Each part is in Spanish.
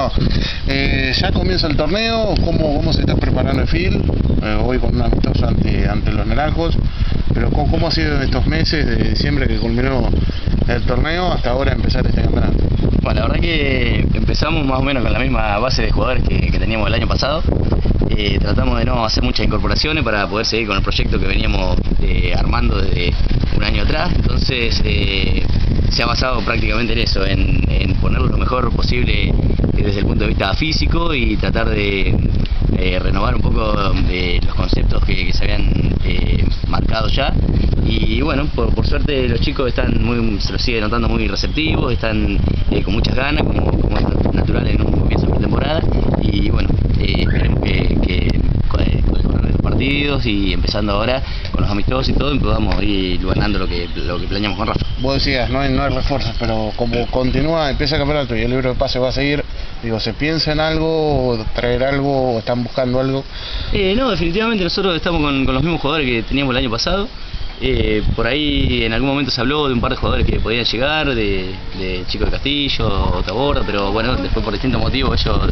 Bueno, ya comienza el torneo. ¿Cómo se está preparando el FIL? Hoy con un amistoso ante los Naranjos. Pero ¿cómo ha sido en estos meses de diciembre que culminó el torneo hasta ahora empezar este campeonato? Bueno, la verdad que empezamos más o menos con la misma base de jugadores que teníamos el año pasado. Tratamos de no hacer muchas incorporaciones para poder seguir con el proyecto que veníamos armando desde un año atrás. Entonces se ha basado prácticamente en eso, en poner lo mejor posible desde el punto de vista físico y tratar de renovar un poco los conceptos que se habían marcado ya. Y bueno, por suerte los chicos se los sigue notando muy receptivos, están con muchas ganas, como es natural en un comienzo de temporada. Y bueno, esperemos que con el correr de los partidos y empezando ahora con los amistosos y todo, podamos ir ganando lo que planeamos con Rafa. Vos decías, no hay refuerzos, pero como continúa, empieza el campeonato y el libro de pase va a seguir, digo, ¿se piensa en algo, traer algo, o están buscando algo? No, definitivamente nosotros estamos con los mismos jugadores que teníamos el año pasado. Por ahí en algún momento se habló de un par de jugadores que podían llegar, de Chico de Castillo, Taborda, pero bueno, después por distintos motivos ellos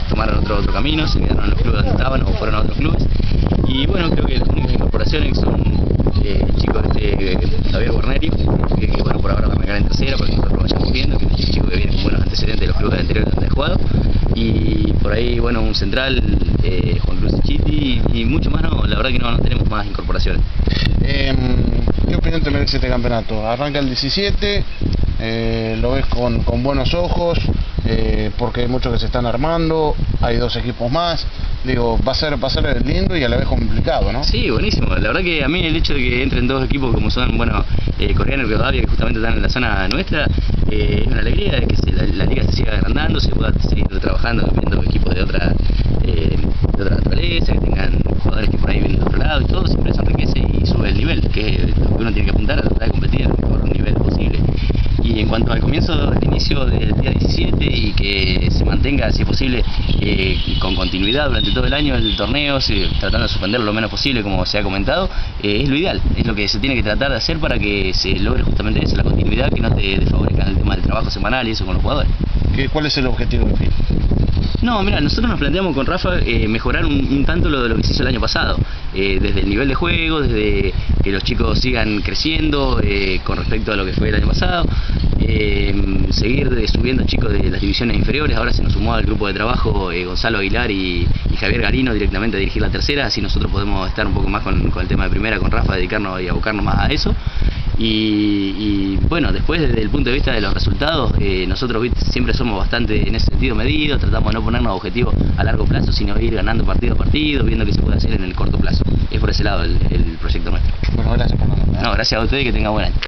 tomaron otro camino, se quedaron en los clubes donde estaban o fueron a otros clubes. Y bueno, creo que las únicas incorporaciones son el chico Javier Guarnerio, que bueno, por ahora va a arrancar en tercera, porque nosotros lo vayamos viendo, que es un chico que viene con buenos antecedentes de los clubes anteriores donde ha jugado. Y por ahí, bueno, un central, Juan Cruz Chiti, y mucho más no, la verdad que no tenemos más incorporaciones. ¿Qué opinión te merece este campeonato? Arranca el 17, lo ves con buenos ojos, porque hay muchos que se están armando, hay dos equipos más, digo, va a ser lindo y a la vez complicado, ¿no? Sí, buenísimo, la verdad que a mí el hecho de que entren dos equipos como son, bueno, Coreano y Rivadavia, que justamente están en la zona nuestra, es una alegría de que la liga se siga agrandando, se pueda seguir trabajando, viendo equipos de otra naturaleza, que tengan jugadores que por ahí vienen de otro lado y todo, siempre eso enriquece y sube el nivel, que es lo que uno tiene que apuntar a tratar de competir en el mejor nivel posible. Y en cuanto al comienzo del inicio del día 17 y que se mantenga, si es posible, con continuidad durante todo el año el torneo, tratando de suspenderlo lo menos posible, como se ha comentado, es lo ideal, es lo que se tiene que tratar de hacer para que se logre justamente eso, la continuidad, que no te desfavorezca el tema del trabajo semanal y eso con los jugadores. ¿Cuál es el objetivo del FIL? No, mira, nosotros nos planteamos con Rafa mejorar un tanto lo de lo que se hizo el año pasado, desde el nivel de juego, desde que los chicos sigan creciendo con respecto a lo que fue el año pasado, seguir subiendo chicos de las divisiones inferiores. Ahora se nos sumó al grupo de trabajo Gonzalo Aguilar y Javier Garino directamente a dirigir la tercera, así nosotros podemos estar un poco más con el tema de primera con Rafa, dedicarnos y abocarnos más a eso. Y bueno, después desde el punto de vista de los resultados, nosotros siempre somos bastante en ese sentido medidos, tratamos de no ponernos objetivos a largo plazo, sino ir ganando partido a partido, viendo qué se puede hacer en el corto plazo. Es por ese lado el proyecto nuestro. Bueno, gracias por nada. No, gracias a ustedes y que tengan buen año.